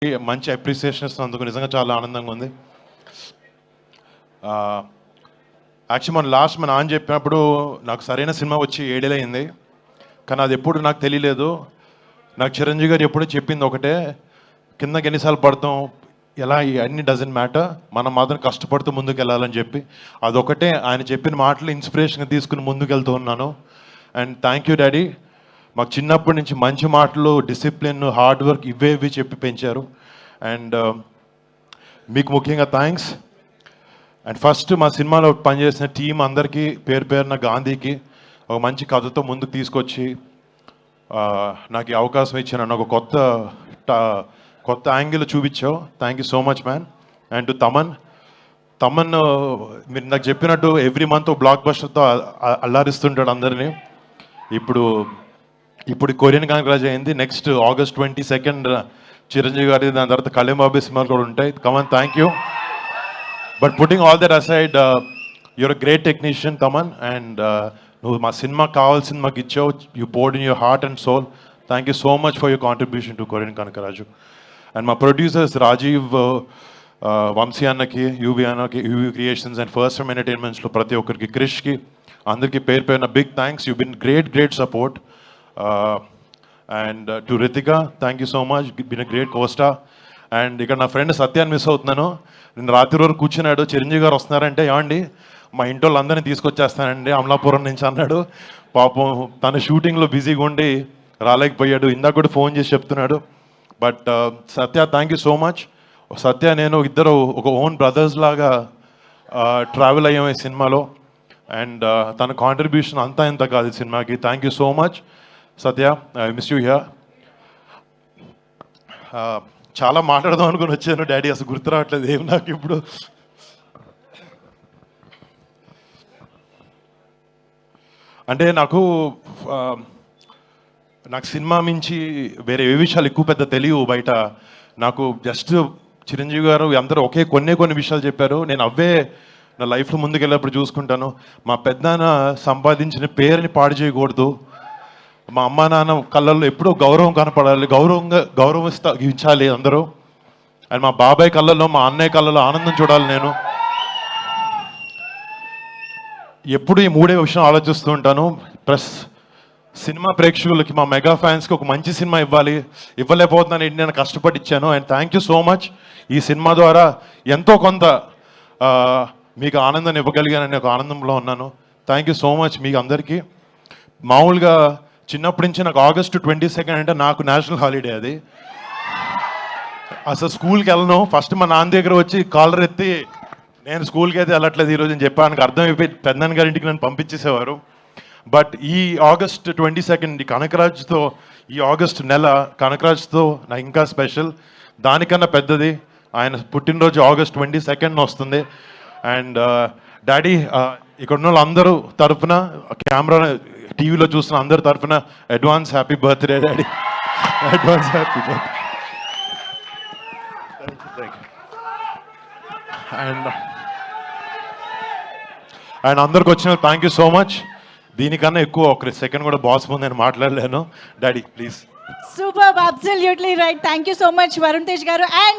మంచి అప్రిసియేషన్ ఇస్తున్నందుకు నిజంగా చాలా ఆనందంగా ఉంది. యాక్చువల్లీ మన నాన్న చెప్పినప్పుడు నాకు సరైన సినిమా వచ్చి 7 ఏళ్ళు అయింది. కానీ అది ఎప్పుడు నాకు తెలియలేదు. నాకు చిరంజీవి గారు ఎప్పుడూ చెప్పింది ఒకటే, కిందకి ఎన్నిసార్లు పడతాం ఎలా అన్ని డజంట్ మ్యాటర్, మనం మాత్రం కష్టపడుతూ ముందుకు వెళ్ళాలని చెప్పి అదొకటే ఆయన చెప్పిన మాటలు ఇన్స్పిరేషన్గా తీసుకుని ముందుకు వెళ్తూ ఉన్నాను. అండ్ థ్యాంక్ యూ డాడీ, మాకు చిన్నప్పటి నుంచి మంచి మాటలు, డిసిప్లిన్, హార్డ్ వర్క్ ఇవి చెప్పి పెంచారు. అండ్ మీకు ముఖ్యంగా థ్యాంక్స్. అండ్ ఫస్ట్ మా సినిమాలో పనిచేసిన టీం అందరికీ పేరు పేరున, గాంధీకి ఒక మంచి కథతో ముందుకు తీసుకొచ్చి నాకు ఈ అవకాశం ఇచ్చిన ఒక కొత్త యాంగిల్ చూపించావు. Thank you so much man. And to Thaman మీరు నాకు చెప్పినట్టు ఎవ్రీ మంత్ బ్లాక్ బస్టర్తో అల్లారిస్తుంటాడు అందరినీ. ఇప్పుడు కొరియన్ కాంగ్రాజ్ అయింది. నెక్స్ట్ August 22 చిరంజీవి గారి, దాని తర్వాత కళ్యాణ్ బాబు సినిమాలు కూడా ఉంటాయి. Come on, thank you. But putting all that aside, you're a great technician Thaman. And నువ్వు మా సినిమాకి కావాల్సింది మాకు ఇచ్చావు. You poured in your heart and soul. Thank you so much for your contribution to కొరియన్ కనకరాజు. అండ్ మా ప్రొడ్యూసర్స్ రాజీవ్, వంశీ అన్నకి, యూవి అన్నకి, UV creations and first time ఎంటర్టైన్మెంట్స్లో ప్రతి ఒక్కరికి, క్రిష్కి, అందరికీ పేరు పేరున big thanks. You been great support. And to Ritika, thank you so much, been a great costar. And ఇక్కడ నా ఫ్రెండ్ సత్యాన్ని మిస్ అవుతున్నాను. నేను రాత్రి వరకు కూర్చున్నాడు, చిరంజీవి గారు వస్తున్నారంటే ఏమండి మా ఇంటి వాళ్ళందరినీ తీసుకొచ్చేస్తానండి అమలాపురం నుంచి అన్నాడు. పాపం తన షూటింగ్లో బిజీగా ఉండి రాలేకపోయాడు. ఇందాక కూడా ఫోన్ చేసి చెప్తున్నాడు. But Satya, thank you so much. Satya నేను ఇద్దరు ఒక ఓన్ బ్రదర్స్ లాగా ట్రావెల్ అయ్యాం ఈ సినిమాలో. అండ్ తన కాంట్రిబ్యూషన్ అంతా ఇంత కాదు ఈ సినిమాకి. Thank you so much Satya, I miss you here. చాలా మాట్లాడదాం అనుకుని వచ్చాను డాడీ, అసలు గుర్తు రావట్లేదు ఏం నాకు ఇప్పుడు. అంటే నాకు సినిమా మించి వేరే ఏ విషయాలు ఎక్కువ పెద్ద తెలియవు బయట. నాకు జస్ట్ చిరంజీవి గారు అందరూ కొన్ని విషయాలు చెప్పారు. నేను అవే నా లైఫ్లో ముందుకెళ్ళినప్పుడు చూసుకుంటాను. మా పెద్దనాన్న సంపాదించిన పేరుని పాడు చేయకూడదు. మా అమ్మ నాన్న కళ్ళల్లో ఎప్పుడూ గౌరవం కనపడాలి, గౌరవించాలి అందరూ. అండ్ మా బాబాయ్ కళ్ళల్లో, మా అన్నయ్య కళ్ళల్లో ఆనందం చూడాలి. నేను ఎప్పుడు ఈ మూడే విషయం ఆలోచిస్తూ ఉంటాను. ప్లస్ సినిమా ప్రేక్షకులకి, మా మెగా ఫ్యాన్స్కి ఒక మంచి సినిమా ఇవ్వలేకపోతున్నాను. నేను కష్టపడి ఇచ్చాను. And thank you so much. ఈ సినిమా ద్వారా ఎంతో కొంత మీకు ఆనందాన్ని ఇవ్వగలిగానని ఒక ఆనందంలో ఉన్నాను. థ్యాంక్ యూ సో మచ్ మీకు అందరికీ. మామూలుగా చిన్నప్పటి నుంచి నాకు August 22 అంటే నాకు నేషనల్ హాలిడే. అది అసలు స్కూల్కి వెళ్ళను. ఫస్ట్ మా నాన్న దగ్గర వచ్చి కాలర్ ఎత్తి నేను స్కూల్కి అయితే వెళ్ళట్లేదు ఈరోజు అని చెప్పాను. అర్థమైపోయి పెద్దనాన్న గారింటికి నన్ను పంపించేసేవారు. బట్ ఈ August 22 కనకరాజ్తో, ఈ ఆగస్ట్ నెల కనకరాజ్తో నాకు ఇంకా స్పెషల్. దానికన్నా పెద్దది ఆయన పుట్టినరోజు August 22 వస్తుంది. అండ్ డాడీ, ఇక్కడ ఉన్న వాళ్ళందరూ తరఫున, కెమెరా టీవీలో చూస్తున్న అందరి తరఫున advance happy birthday daddy. Advance happy birthday. And అందరికి వచ్చిన థ్యాంక్ యూ సో మచ్. దీనికన్నా ఎక్కువ ఒక సెకండ్ కూడా బాస్ ముందు నేను మాట్లాడలేను. Daddy please. Super, absolutely right. Thank you so much Varun Tej గారు. అండ్